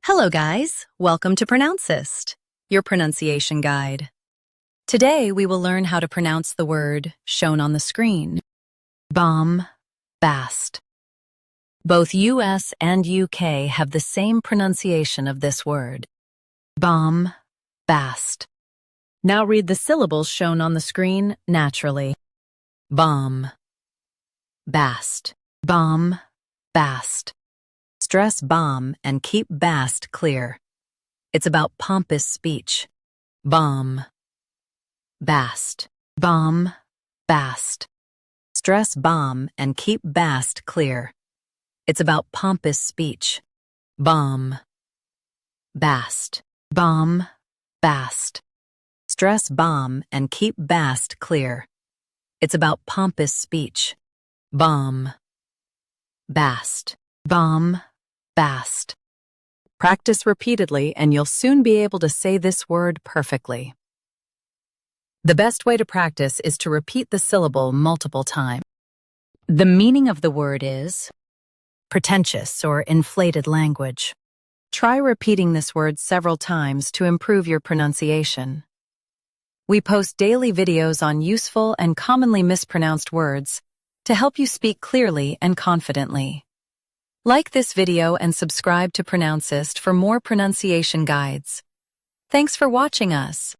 Hello guys, welcome to Pronouncist, your pronunciation guide. Today we will learn how to pronounce the word shown on the screen, BOMBAST. Both US and UK have the same pronunciation of this word, BOMBAST. Now read the syllables shown on the screen naturally. BOMBAST, BOMBAST. Stress bomb and keep bast clear. It's about pompous speech. BOMBAST, BOMBAST. Stress bomb and keep bast clear. It's about pompous speech. BOMBAST, BOMBAST. Stress bomb and keep bast clear. It's about pompous speech. BOMBAST, BOMBAST. Practice repeatedly and you'll soon be able to say this word perfectly. The best way to practice is to repeat the syllable multiple times. The meaning of the word is pretentious or inflated language. Try repeating this word several times to improve your pronunciation. We post daily videos on useful and commonly mispronounced words to help you speak clearly and confidently. Like this video and subscribe to Pronouncist for more pronunciation guides. Thanks for watching us.